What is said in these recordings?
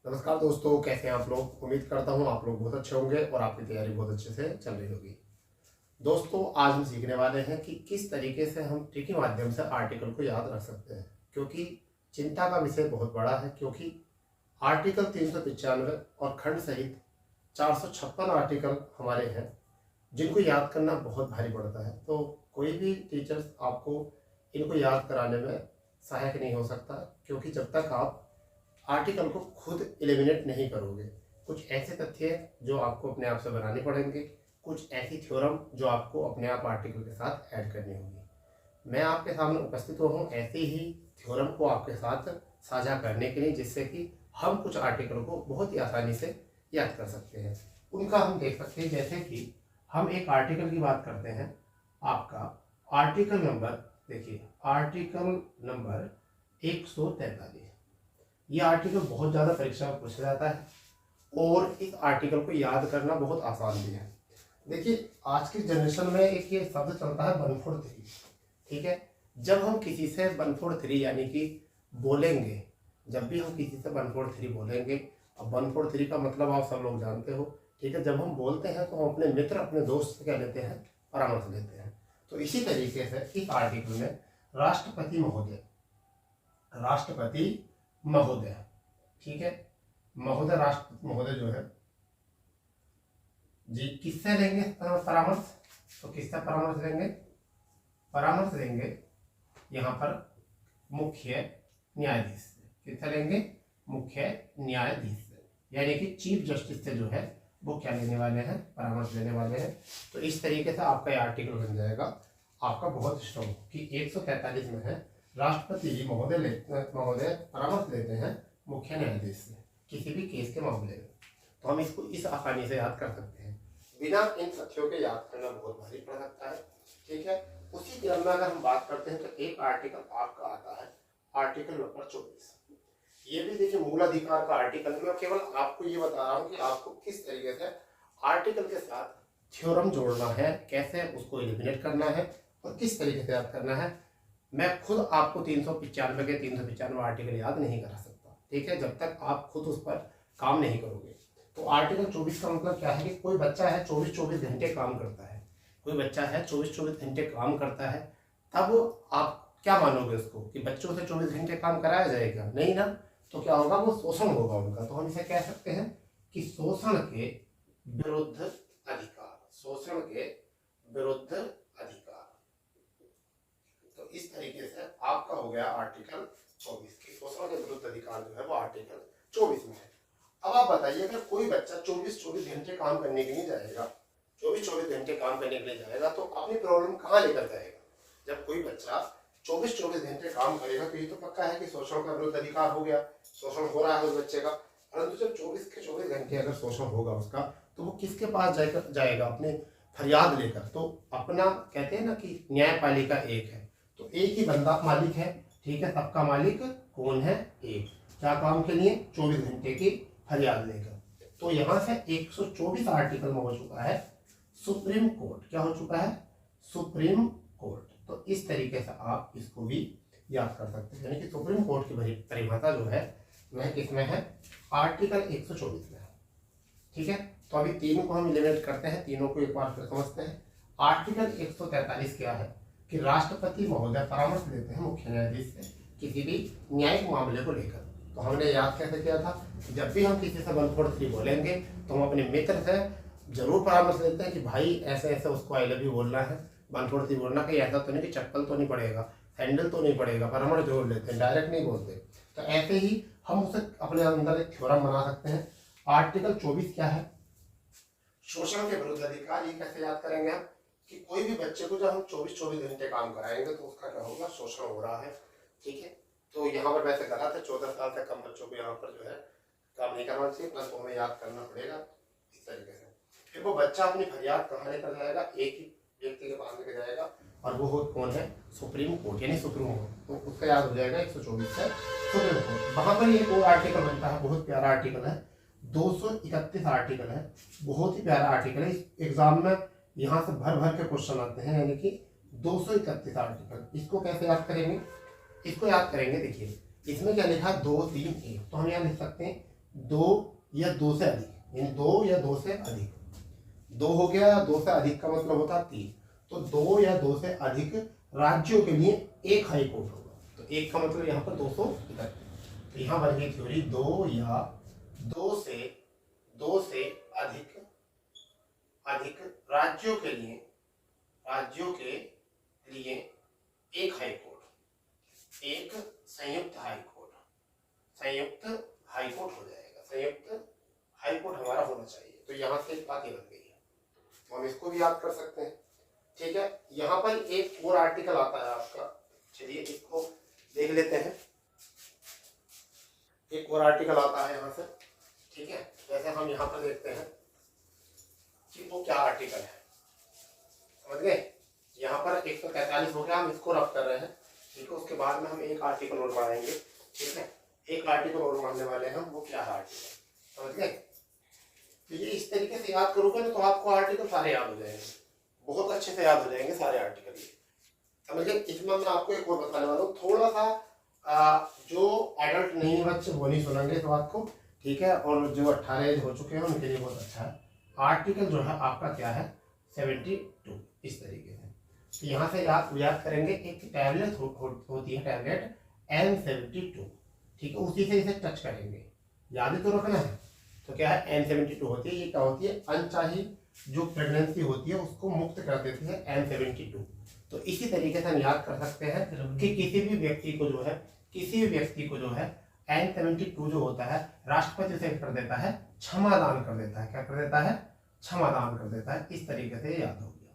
नमस्कार दोस्तों, कैसे हैं आप लोग। उम्मीद करता हूं आप लोग बहुत अच्छे होंगे और आपकी तैयारी बहुत अच्छे से चल रही होगी। दोस्तों, आज हम सीखने वाले हैं कि किस तरीके से हम ट्रिक के माध्यम से आर्टिकल को याद रख सकते हैं, क्योंकि चिंता का विषय बहुत बड़ा है। क्योंकि आर्टिकल 395 और खंड सहित 456 आर्टिकल हमारे हैं, जिनको याद करना बहुत भारी पड़ता है। तो कोई भी टीचर्स आपको इनको याद कराने में सहायक नहीं हो सकता, क्योंकि जब तक आप आर्टिकल को खुद एलिमिनेट नहीं करोगे। कुछ ऐसे तथ्य जो आपको अपने आप से बनाने पड़ेंगे, कुछ ऐसी थ्योरम जो आपको अपने आप आर्टिकल के साथ ऐड करनी होगी। मैं आपके सामने उपस्थित हुआ हूँ ऐसे ही थ्योरम को आपके साथ साझा करने के लिए, जिससे कि हम कुछ आर्टिकल को बहुत ही आसानी से याद कर सकते हैं। उनका हम देख सकते हैं, जैसे कि हम एक आर्टिकल की बात करते हैं। आपका आर्टिकल नंबर देखिए, आर्टिकल नंबर 143। ये आर्टिकल बहुत ज़्यादा परीक्षा में पूछा जाता है और इस आर्टिकल को याद करना बहुत आसान भी है। देखिए, आज की जनरेशन में एक ये शब्द चलता है 1/4-3। ठीक है, जब हम किसी से 1/4-3 यानी कि बोलेंगे, जब भी हम किसी से 1/4-3 बोलेंगे, अब 1/4-3 का मतलब आप सब लोग जानते हो। ठीक है, जब हम बोलते हैं तो हम अपने मित्र, अपने दोस्त से क्या लेते हैं, परामर्श लेते हैं। तो इसी तरीके से इस आर्टिकल में राष्ट्रपति महोदय, राष्ट्रपति महोदय, ठीक है, महोदय, राष्ट्रपति महोदय जो है जी, किससे लेंगे परामर्श? तो किससे परामर्श लेंगे? परामर्श लेंगे यहाँ पर मुख्य न्यायाधीश से। किससे लेंगे? मुख्य न्यायाधीश से, यानी कि चीफ जस्टिस से जो है वो क्या लेने वाले हैं, परामर्श लेने वाले हैं। तो इस तरीके से आपका ये आर्टिकल बन जाएगा आपका बहुत स्ट्रॉन्ग, कि 143 में है राष्ट्रपति महोदय परामर्श लेते हैं मुख्य न्यायाधीश से किसी भी केस के मामले में। तो हम इसको इस आसानी से याद कर सकते हैं। बिना इन तथ्यों के याद करना बहुत भारी पड़ सकता है। ठीक है, उसी क्रम में अगर हम बात करते हैं तो एक आर्टिकल आपका आता है आर्टिकल नंबर 24। ये भी देखिए मूल अधिकार का आर्टिकल है। मैं केवल आपको ये बता रहा हूँ कि आपको किस तरीके से आर्टिकल के साथ थ्योरम जोड़ना है, कैसे उसको एलिमिनेट करना है और किस तरीके से याद करना है। मैं खुद आपको 395 के 395 आर्टिकल याद नहीं करा सकता। ठीक है, जब तक आप खुद उस पर काम नहीं करोगे। तो आर्टिकल 24 का मतलब क्या है कि कोई बच्चा है 24 घंटे काम करता है, कोई बच्चा है 24 घंटे काम करता है, तब आप क्या मानोगे उसको कि बच्चों से 24 घंटे काम कराया जाएगा? नहीं ना। तो क्या होगा, वो शोषण होगा उनका। तो हम इसे कह सकते हैं कि शोषण के विरुद्ध अधिकार, शोषण के विरुद्ध अधिकार। तो इस तरीके से आपका हो गया आर्टिकल 24 की शोषण के विरुद्ध अधिकार जो है वो आर्टिकल 24 में है। अब आप बताइए, अगर कोई बच्चा 24 घंटे काम करने के लिए जाएगा, 24 घंटे काम करने के लिए जाएगा, तो अपनी प्रॉब्लम कहाँ लेकर जाएगा? जब कोई बच्चा 24 घंटे काम करेगा तो ये तो पक्का है कि शोषण का विरुद्ध अधिकार हो गया, शोषण हो रहा है उस बच्चे का। परंतु जब 24 घंटे अगर शोषण होगा उसका, तो वो किसके पास जाएगा? अपने फरियाद लेकर। तो अपना कहते हैं ना कि न्यायपालिका एक है, तो एक ही बंदा मालिक है। ठीक है, सबका मालिक कौन है? एक। क्या काम के लिए? 24 घंटे की फरियाद लेकर। तो यहां से 124 आर्टिकल में हो चुका है सुप्रीम कोर्ट। क्या हो चुका है? Supreme court. तो इस तरीके से आप इसको भी याद कर सकते हैं, यानी कि सुप्रीम कोर्ट की परिभाषा जो है वह किसमें है? आर्टिकल 124 में है। ठीक है, तो अभी तीनों को हम एलिमिनेट करते हैं, तीनों को एक बार फिर समझते हैं। आर्टिकल 143 क्या है कि राष्ट्रपति महोदय परामर्श लेते हैं मुख्य न्यायाधीश से किसी भी न्यायिक मामले को लेकर। तो हमने याद कैसे किया था, जब भी हम किसी से 1/4-3 बोलेंगे तो हम अपने मित्र से जरूर परामर्श लेते हैं कि भाई ऐसे ऐसे उसको आई लव यू बोलना है, 1/4-3 बोलना, कहीं ऐसा तो नहीं कि चप्पल तो नहीं पड़ेगा, सैंडल तो नहीं पड़ेगा, परामर्श जरूर लेते हैं, डायरेक्ट नहीं बोलते। तो ऐसे ही हम उसे अपने अंदर एक थ्योरम बना सकते हैं। आर्टिकल 24 क्या है? शोषण के विरुद्ध अधिकार। ये कैसे याद करेंगे हम कि कोई भी बच्चे को जब हम 24 घंटे काम कराएंगे तो उसका क्या होगा? शोषण हो रहा है। ठीक है, तो यहाँ पर वैसे गलत है, 14 साल से कम बच्चों को यहाँ पर जो है काम नहीं करना चाहिए, प्लस हमें याद करना पड़ेगा इस तरीके से। फिर वो बच्चा अपनी फरियाद कहाँ लेकर जाएगा? एक ही व्यक्ति के पास लेकर जाएगा, और वो कौन है? सुप्रीम कोर्ट, यानी सुप्रीम कोर्ट। तो उसका याद हो जाएगा 124 से सुप्रीम कोर्ट। वहां पर एक और आर्टिकल बनता है, बहुत प्यारा आर्टिकल है, 231 आर्टिकल है, बहुत ही प्यारा आर्टिकल है। एग्जाम में यहाँ से भर भर के क्वेश्चन आते हैं, यानी कि 231 आर्टिकल। इसको कैसे याद करेंगे? इसको याद करेंगे, देखिए इसमें क्या लिखा? 2, 3, 1। तो हम यहाँ लिख सकते हैं दो या दो से अधिक, यानी दो या दो से अधिक, दो हो गया, दो से अधिक का मतलब होता है तीन, तो दो या दो से अधिक राज्यों के लिए एक हाई कोर्ट होगा। तो एक का मतलब यहाँ पर 200 तो यहाँ बन गई थ्योरी दो या दो से अधिक राज्यों के लिए एक हाई कोर्ट, एक संयुक्त हाई कोर्ट हो जाएगा, संयुक्त हाई कोर्ट हमारा होना चाहिए। तो यहाँ से एक बात ये बन गई है, तो हम इसको भी याद कर सकते हैं। ठीक है, यहाँ पर एक और आर्टिकल आता है आपका, चलिए इसको देख लेते हैं। एक और आर्टिकल आता है यहाँ से, ठीक है, जैसे हम यहाँ पर देखते हैं कि वो क्या आर्टिकल है, समझ गए। यहाँ पर 143 हो गया, हम इसको रफ कर रहे हैं, ठीक है। उसके बाद में हम एक आर्टिकल और पढ़ाएंगे, ठीक है, एक आर्टिकल और पढ़ने वाले हैं, वो क्या है आर्टिकल, समझ गए। तो ये इस तरीके से याद करोगे ना तो आपको आर्टिकल सारे याद हो जाएंगे, बहुत अच्छे से याद हो जाएंगे सारे आर्टिकल, ये समझ गए। इसमें मैं आपको एक और बताने वाला हूँ, थोड़ा सा जो एडल्ट नहीं है बच्चे वो नहीं सुनेंगे इस बात को, ठीक है, और जो 18 एज हो चुके हैं उनके लिए बहुत अच्छा है। आर्टिकल जो है आपका क्या है 72, इस तरीके से। तो यहाँ से याद करेंगे, एक टैबलेट होती है, टैबलेट N72, ठीक है, उसी से इसे टच करेंगे, याद ही तो रखना है। तो क्या है N72 होती है, ये क्या होती है, अनचाही जो प्रेगनेंसी होती है उसको मुक्त कर देती है N72। तो इसी तरीके से हम याद कर सकते हैं कि किसी भी व्यक्ति को जो है N72 जो होता है राष्ट्रपति से कर देता है, क्षमादान कर देता है, क्या कर देता है, क्षमादान कर देता है। इस तरीके से याद हो गया,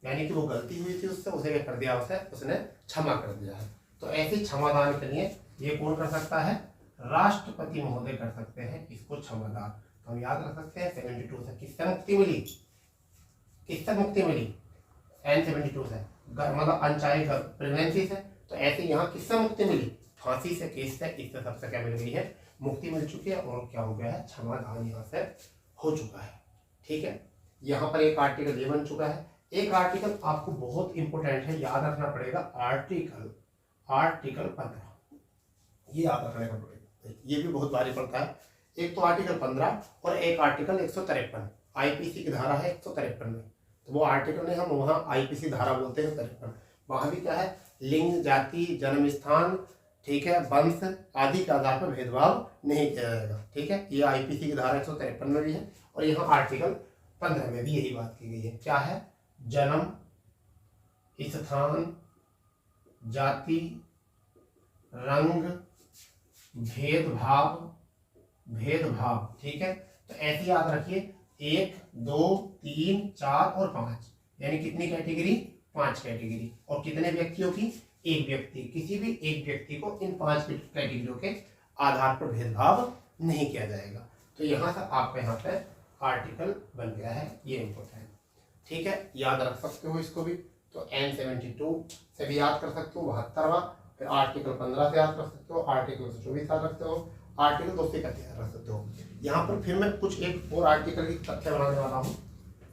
यानी कि वो गलती हुई थी उससे, उसे क्या कर दिया, उसने क्षमा कर दिया है। तो ऐसे क्षमादान के लिए ये कौन कर सकता है, राष्ट्रपति महोदय कर सकते हैं इसको क्षमादान। तो हम याद रख सकते हैं 72 से किससे मुक्ति मिली, N72 से, मतलब अनचाही प्रेगनेंसी से। तो ऐसे यहाँ किससे मुक्ति मिली, फांसी से, केस से, इससे सबसे क्या मिल गई है, मुक्ति मिल चुकी है, और क्या हो गया है, क्षमादान यहाँ से हो चुका है। ठीक है, यहाँ पर एक आर्टिकल ये बन चुका है। एक आर्टिकल आपको बहुत इंपॉर्टेंट है, याद रखना पड़ेगा, आर्टिकल 15, ये याद रखने का पड़ेगा, ये भी बहुत भारी पड़ता है। एक तो आर्टिकल 15 और एक आर्टिकल 153, आईपीसी की धारा है 153 में, तो वो आर्टिकल नहीं, हम वहाँ आईपीसी धारा बोलते हैं 153। वहाँ भी क्या है, लिंग, जाति, जन्म स्थान, ठीक है, वंश आदि के आधार पर भेदभाव नहीं किया जाएगा। ठीक है, ये आईपीसी की धारा 153 में भी है, और यहाँ आर्टिकल 15 में भी यही बात की गई है। क्या है, जन्म स्थान, जाति, रंग, भेदभाव, ठीक है। तो ऐसे याद रखिए, 1, 2, 3, 4 और 5, यानी कितनी कैटेगरी, 5 कैटेगरी। और कितने व्यक्तियों की, एक व्यक्ति, किसी भी एक व्यक्ति को इन 5 कैटेगरियों के आधार पर भेदभाव नहीं किया जाएगा। तो यहाँ से आपका यहाँ पे आर्टिकल बन गया है, ये इम्पोर्टेंट, ठीक है, याद रख सकते हो इसको भी। तो N72 से भी याद कर सकते हो, 72वां, फिर आर्टिकल 15 से याद कर सकते हो, आर्टिकल 24 याद रखते हो, आर्टिकल 231 याद रख सकते हो। यहाँ पर फिर मैं कुछ एक और आर्टिकल की तथ्य बनाने वाला हूँ।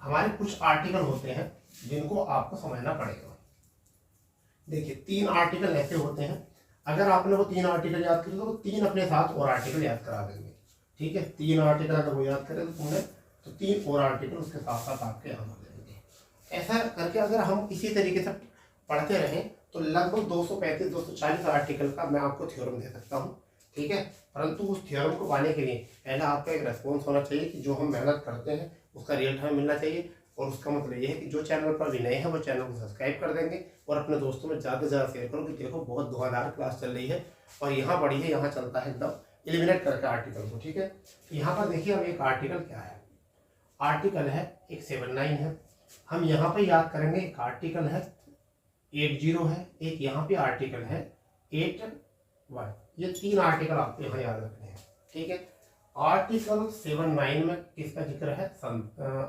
हमारे कुछ आर्टिकल होते हैं जिनको आपको समझना पड़ेगा। देखिए, 3 आर्टिकल ऐसे होते हैं, अगर आपने वो 3 आर्टिकल याद कर तो 3 अपने साथ और आर्टिकल याद करा देंगे। ठीक है, 3 आर्टिकल अगर वो याद करें तो तुमने, तो 3 और आर्टिकल उसके साथ साथ आपके याद हो जाएंगे। ऐसा करके अगर हम इसी तरीके से पढ़ते रहें तो लगभग 235-240 आर्टिकल का मैं आपको थ्योरम दे सकता हूँ। ठीक है, परंतु उस थ्योरम को पाने के लिए पहले आपका एक रेस्पॉन्स होना चाहिए कि जो हम मेहनत करते हैं उसका रियल टाइम मिलना चाहिए। और उसका मतलब ये है कि जो चैनल पर भी नए हैं वो चैनल को सब्सक्राइब कर देंगे और अपने दोस्तों में ज़्यादा से ज़्यादा शेयर करो कि देखो बहुत धुआंधार क्लास चल रही है और यहाँ पढ़ी है, यहाँ चलता है एकदम एलिमिनेट करके आर्टिकल को। ठीक है, यहाँ पर देखिए अब एक आर्टिकल क्या है, आर्टिकल है एक 79 है। हम यहाँ पर याद करेंगे एक आर्टिकल है 80 है, एक यहाँ पे आर्टिकल है 81। ये 3 आर्टिकल आपको यहाँ याद रखने हैं। ठीक है, आर्टिकल 79 में किसका जिक्र है,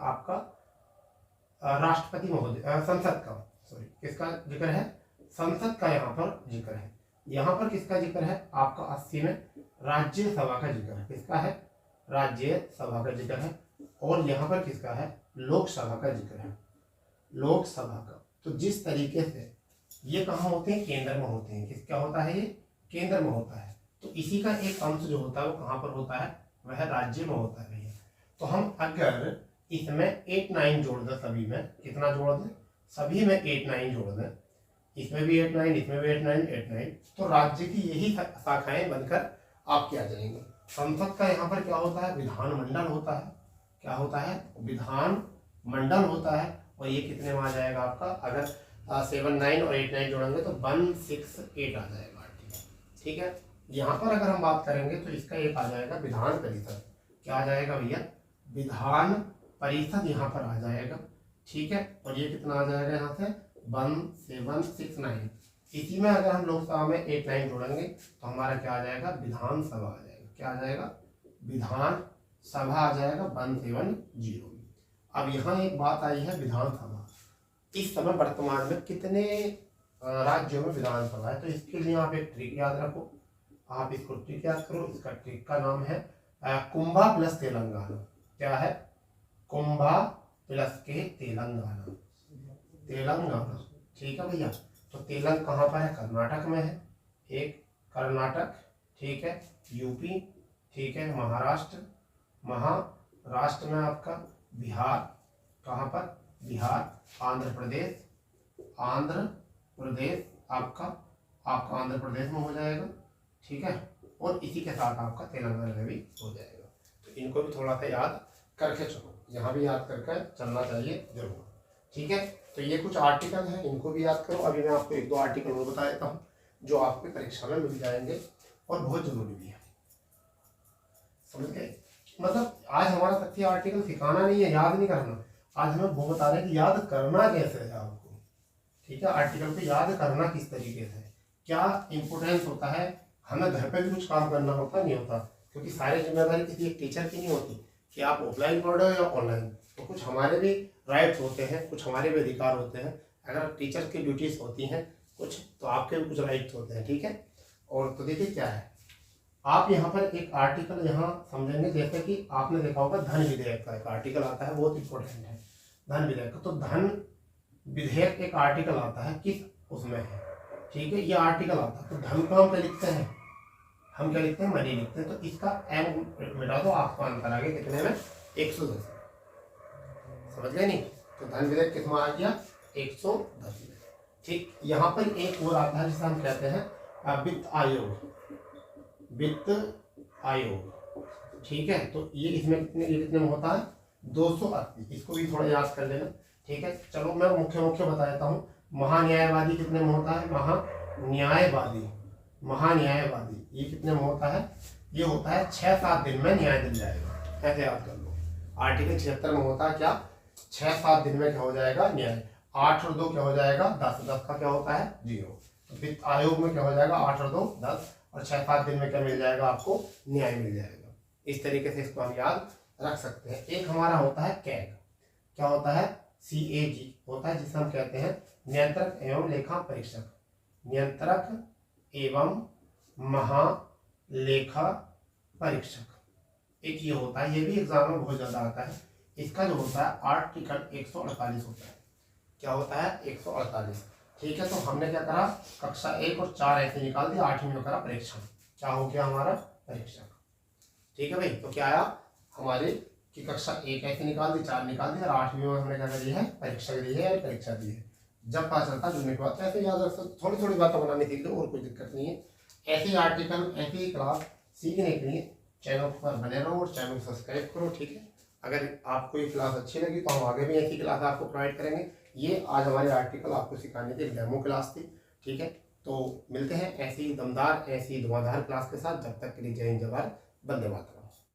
आपका राष्ट्रपति महोदय, संसद का, सॉरी, किसका जिक्र है, संसद का यहाँ पर जिक्र है। यहाँ पर किसका जिक्र है, आपका 80 में राज्यसभा का जिक्र है। किसका है, राज्यसभा का जिक्र है। और यहाँ पर किसका है, लोकसभा का जिक्र है, लोकसभा का। तो जिस तरीके से ये कहाँ होते हैं, केंद्र में होते हैं। किसका होता है, ये केंद्र में होता है। तो इसी का एक अंश जो होता है वो कहाँ पर होता है, वह राज्य में होता है भैया। तो हम अगर इसमें 8 9 जोड़ दें, सभी में कितना जोड़ दें, सभी में 8 9 जोड़ दें, इसमें भी 8 9, इसमें भी 8 9 8 9, तो राज्य की यही शाखाएं बनकर आपके आ जाएंगे। संसद का यहाँ पर क्या होता है, विधानमंडल होता है। क्या होता है, विधान मंडल होता है। और ये कितने में आ जाएगा आपका, अगर 7 9 और 8 9 जोड़ेंगे तो 1 6 8 आ जाएगा। ठीक है, यहाँ पर अगर हम बात करेंगे तो इसका एक आ जाएगा विधान परिषद। क्या आ जाएगा भैया, विधान परिषद यहाँ पर आ जाएगा। ठीक है, और ये कितना आ जाएगा यहाँ से 1 7 6 9। इसी में अगर हम लोकसभा में 8 9 जोड़ेंगे तो हमारा क्या आ जाएगा, विधानसभा आ जाएगा। क्या आ जाएगा, विधान सभा आ जाएगा 170। अब यहाँ एक बात आई है विधानसभा, इस समय वर्तमान में कितने राज्यों में विधानसभा है। तो इसके लिए आप एक ट्रिक याद रखो, आप इसको ट्रिक याद करो। इसका ट्रिक का नाम है कुंभा प्लस तेलंगाना। क्या है, कुंभा प्लस के तेलंगाना, तेलंगाना। ठीक है भैया, तो तेलंग कहाँ पर है, कर्नाटक में है। एक कर्नाटक, ठीक है, यूपी, ठीक है, महाराष्ट्र, महाराष्ट्र में आपका बिहार, कहाँ पर, बिहार, आंध्र प्रदेश, आंध्र प्रदेश आपका आंध्र प्रदेश में हो जाएगा। ठीक है, और इसी के साथ आपका तेलंगाना में भी हो जाएगा। तो इनको भी थोड़ा सा याद करके चलो, यहाँ भी याद करके चलना चाहिए जरूर। ठीक है, तो ये कुछ आर्टिकल हैं, इनको भी याद करो। अभी मैं आपको 1 2 आर्टिकल और बता देता हूँ जो आपके परीक्षा में मिल जाएंगे और बहुत जरूरी भी है। समझ गए, मतलब आज हमारा तथ्य आर्टिकल सिखाना नहीं है, याद नहीं करना। आज हमें वो बता रहे हैं कि याद करना कैसे है आपको। ठीक है, आर्टिकल को याद करना किस तरीके से, क्या इंपोर्टेंस होता है। हमें घर पे भी कुछ काम करना होता नहीं होता, क्योंकि सारी जिम्मेदारी किसी एक टीचर की नहीं होती कि आप ऑफलाइन पढ़ रहे हो या ऑनलाइन। तो कुछ हमारे भी राइट्स होते हैं, कुछ हमारे भी अधिकार होते हैं। अगर टीचर की ड्यूटीज होती हैं कुछ, तो आपके भी कुछ राइट्स होते हैं। ठीक है, और तो देखिए क्या है, आप यहाँ पर एक आर्टिकल यहाँ समझेंगे, जैसे कि आपने देखा होगा धन विधेयक का एक आर्टिकल आता है, बहुत इंपॉर्टेंट है धन विधेयक का। तो धन विधेयक एक आर्टिकल आता है, किस उसमें है। ठीक है, ये आर्टिकल आता है, तो धन को हम क्या लिखते हैं, हम क्या लिखते हैं, मनी लिखते हैं। तो इसका एम मिटा दो, आपको आंसर आ गया कितने में, 110। समझ गए नहीं, तो धन विधेयक किस में आ गया, 110 में। ठीक, यहाँ पर एक और आता है जिसे हम कहते हैं वित्त आयोग, वित्त आयोग। ठीक है, तो ये इसमें कितने में होता है, 280। इसको भी थोड़ा याद कर लेना। ठीक है, चलो मैं मुख्य बता देता हूँ। महान्यायवादी कितने में होता है, महान्यायवादी, महान्यायवादी ये कितने में होता है, ये होता है 6-7 दिन में न्याय मिल जाएगा। ऐसे याद कर लो, आर्टिकल 76 में होता है क्या, 6-7 दिन में क्या हो जाएगा न्याय। 8 और 2 क्या हो जाएगा 10, 10 का क्या होता है 0। तो वित्त आयोग में क्या हो जाएगा 8 और 2 10, और 6-7 दिन में क्या मिल जाएगा आपको, न्याय मिल जाएगा। इस तरीके से इसको हम याद रख सकते हैं। एक हमारा होता है कैग, क्या होता है, CAG होता है, जिसे हम कहते हैं नियंत्रक एवं लेखा परीक्षक, नियंत्रक एवं महालेखा परीक्षक। एक ये होता है, ये भी एग्जाम में बहुत ज्यादा आता है। इसका जो होता है आर्टिकल 148 होता है। क्या होता है, 148। ठीक है, तो हमने क्या करा, कक्षा 1 और 4 ऐसे निकाल दिया, 8वीं में करा परीक्षण। क्या हो गया हमारा, परीक्षक। ठीक है भाई, तो क्या आया हमारे कि कक्षा 1 ऐसे निकाल दी, 4 निकाल दी, और 8वीं में हमने क्या करी है, परीक्षा दी है, परीक्षा दी है। जब पता चलता जुड़ने के बाद ऐसे याद रख सकते, थोड़ी थोड़ी बातें बनाने सीख लो, और कोई दिक्कत नहीं है। ऐसे ही आर्टिकल, ऐसे ही क्लास सीखने के लिए चैनल पर बने रहो और चैनल को सब्सक्राइब करो। ठीक है, अगर आपको ये क्लास अच्छी लगी तो हम आगे भी ऐसी क्लास आपको प्रोवाइड करेंगे। ये आज हमारे आर्टिकल आपको सिखाने की डेमो क्लास थी। ठीक है, तो मिलते हैं ऐसी दमदार, ऐसी धुआंधार क्लास के साथ। जब तक के लिए जय हिंद, जय भारत, वंदे मातरम।